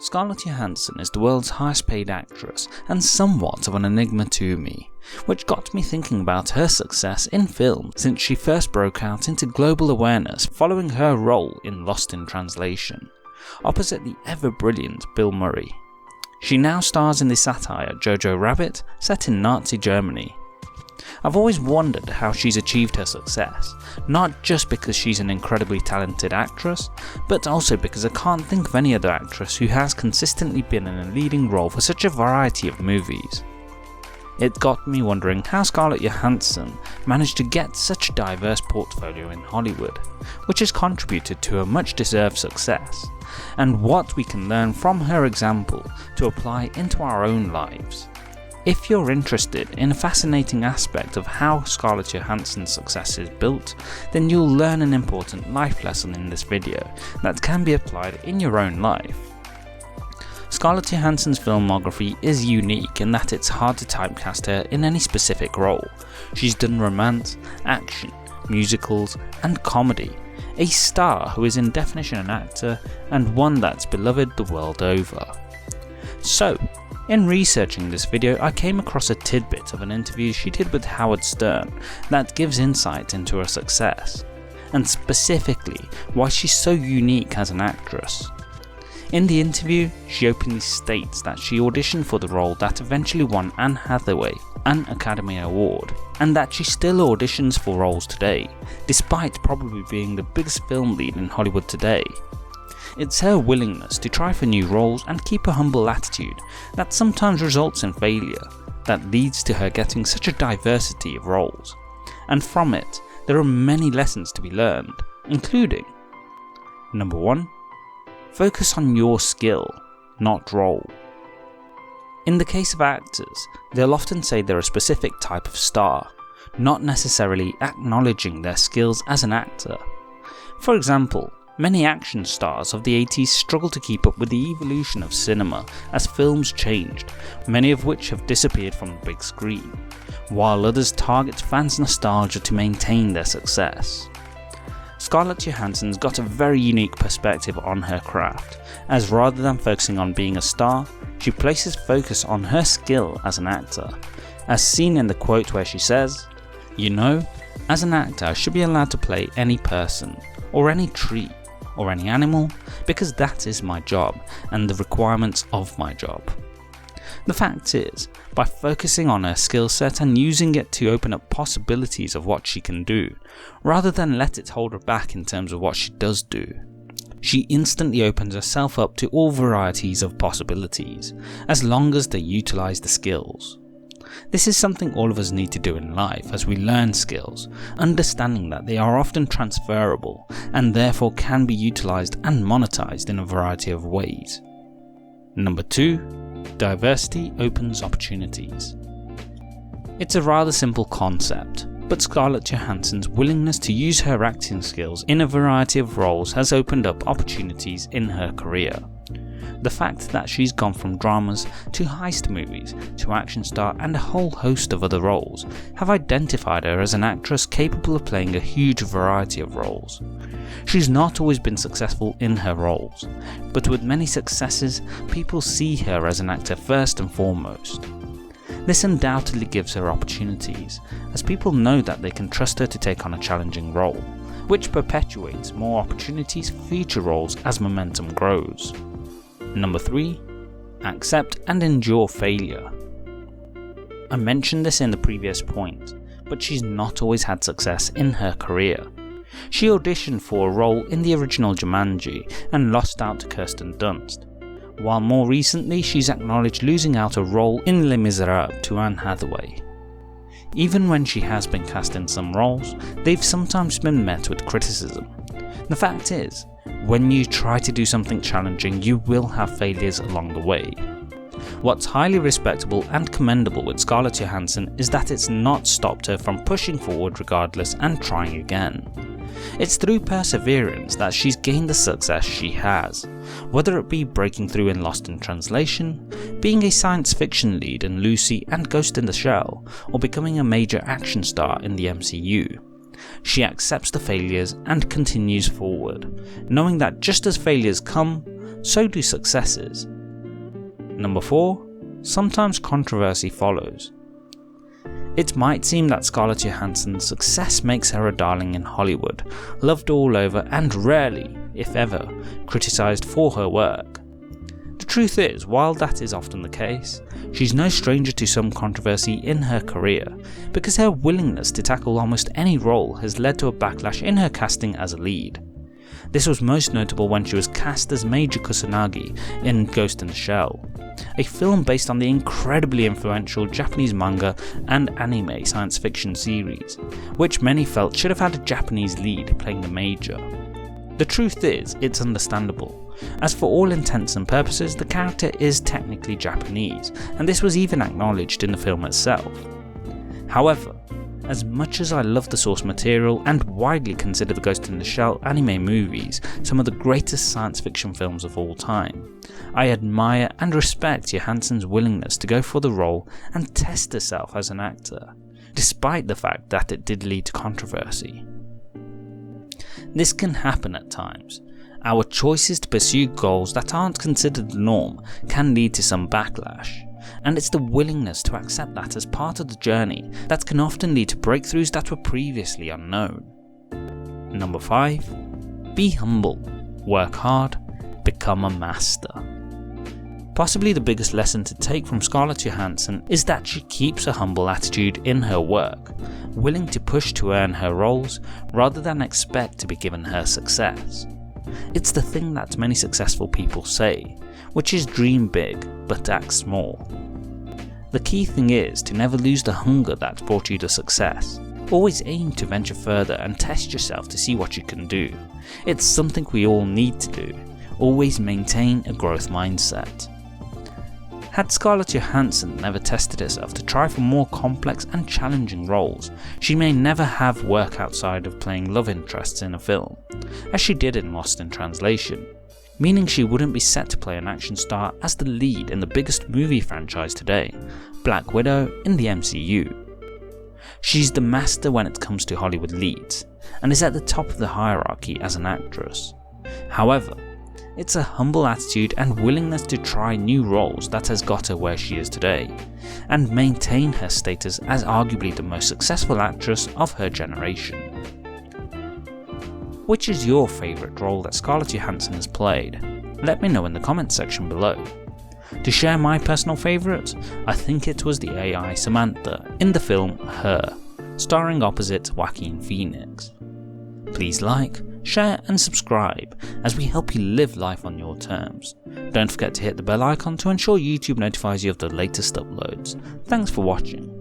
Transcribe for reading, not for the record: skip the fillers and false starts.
Scarlett Johansson is the world's highest paid actress and somewhat of an enigma to me, which got me thinking about her success in film since she first broke out into global awareness following her role in Lost in Translation, opposite the ever-brilliant Bill Murray. She now stars in the satire Jojo Rabbit, set in Nazi Germany. I've always wondered how she's achieved her success, not just because she's an incredibly talented actress, but also because I can't think of any other actress who has consistently been in a leading role for such a variety of movies. It got me wondering how Scarlett Johansson managed to get such a diverse portfolio in Hollywood, which has contributed to her much deserved success, and what we can learn from her example to apply into our own lives. If you're interested in a fascinating aspect of how Scarlett Johansson's success is built, then you'll learn an important life lesson in this video that can be applied in your own life. Scarlett Johansson's filmography is unique in that it's hard to typecast her in any specific role. She's done romance, action, musicals, and comedy. A star who is in definition an actor, and one that's beloved the world over. So, in researching this video, I came across a tidbit of an interview she did with Howard Stern that gives insight into her success, and specifically why she's so unique as an actress. In the interview, she openly states that she auditioned for the role that eventually won Anne Hathaway an Academy Award, and that she still auditions for roles today, despite probably being the biggest film lead in Hollywood today. It's her willingness to try for new roles and keep a humble attitude that sometimes results in failure that leads to her getting such a diversity of roles. And from it, there are many lessons to be learned, including: Number 1. Focus on your skill, not role. In the case of actors, they'll often say they're a specific type of star, not necessarily acknowledging their skills as an actor. For example, many action stars of the 80s struggled to keep up with the evolution of cinema as films changed, many of which have disappeared from the big screen, while others target fans' nostalgia to maintain their success. Scarlett Johansson's got a very unique perspective on her craft, as rather than focusing on being a star, she places focus on her skill as an actor, as seen in the quote where she says, "You know, as an actor I should be allowed to play any person, or any tree, or any animal, because that is my job and the requirements of my job." The fact is, by focusing on her skill set and using it to open up possibilities of what she can do, rather than let it hold her back in terms of what she does do, she instantly opens herself up to all varieties of possibilities, as long as they utilise the skills. This is something all of us need to do in life as we learn skills, understanding that they are often transferable and therefore can be utilised and monetised in a variety of ways. Number 2. Diversity opens opportunities. It's a rather simple concept, but Scarlett Johansson's willingness to use her acting skills in a variety of roles has opened up opportunities in her career. The fact that she's gone from dramas to heist movies to action star and a whole host of other roles have identified her as an actress capable of playing a huge variety of roles. She's not always been successful in her roles, but with many successes, people see her as an actor first and foremost. This undoubtedly gives her opportunities, as people know that they can trust her to take on a challenging role, which perpetuates more opportunities for future roles as momentum grows. Number 3. Accept and endure failure. I mentioned this in the previous point, but she's not always had success in her career. She auditioned for a role in the original Jumanji and lost out to Kirsten Dunst, while more recently she's acknowledged losing out a role in Les Miserables to Anne Hathaway. Even when she has been cast in some roles, they've sometimes been met with criticism. The fact is, when you try to do something challenging, you will have failures along the way. What's highly respectable and commendable with Scarlett Johansson is that it's not stopped her from pushing forward regardless and trying again. It's through perseverance that she's gained the success she has, whether it be breaking through in Lost in Translation, being a science fiction lead in Lucy and Ghost in the Shell, or becoming a major action star in the MCU. She accepts the failures and continues forward, knowing that just as failures come, so do successes. Number 4. Sometimes controversy follows. It might seem that Scarlett Johansson's success makes her a darling in Hollywood, loved all over and rarely, if ever, criticised for her work. The truth is, while that is often the case, she's no stranger to some controversy in her career, because her willingness to tackle almost any role has led to a backlash in her casting as a lead. This was most notable when she was cast as Major Kusanagi in Ghost in the Shell, a film based on the incredibly influential Japanese manga and anime science fiction series, which many felt should have had a Japanese lead playing the Major. The truth is, it's understandable, as for all intents and purposes the character is technically Japanese, and this was even acknowledged in the film itself. However, as much as I love the source material and widely consider the Ghost in the Shell anime movies some of the greatest science fiction films of all time, I admire and respect Johansson's willingness to go for the role and test herself as an actor, despite the fact that it did lead to controversy. This can happen at times. Our choices to pursue goals that aren't considered the norm can lead to some backlash, and it's the willingness to accept that as part of the journey that can often lead to breakthroughs that were previously unknown. Number 5. Be humble, work hard, become a master. Possibly the biggest lesson to take from Scarlett Johansson is that she keeps a humble attitude in her work, willing to push to earn her roles rather than expect to be given her success. It's the thing that many successful people say, which is dream big but act small. The key thing is to never lose the hunger that brought you the success. Always aim to venture further and test yourself to see what you can do. It's something we all need to do. Always maintain a growth mindset. Had Scarlett Johansson never tested herself to try for more complex and challenging roles, she may never have work outside of playing love interests in a film, as she did in Lost in Translation, meaning she wouldn't be set to play an action star as the lead in the biggest movie franchise today, Black Widow in the MCU. She's the master when it comes to Hollywood leads, and is at the top of the hierarchy as an actress. However, it's a humble attitude and willingness to try new roles that has got her where she is today, and maintain her status as arguably the most successful actress of her generation. Which is your favourite role that Scarlett Johansson has played? Let me know in the comments section below. To share my personal favourite, I think it was the AI Samantha in the film Her, starring opposite Joaquin Phoenix. Please like, share and subscribe as we help you live life on your terms. Don't forget to hit the bell icon to ensure YouTube notifies you of the latest uploads. Thanks for watching.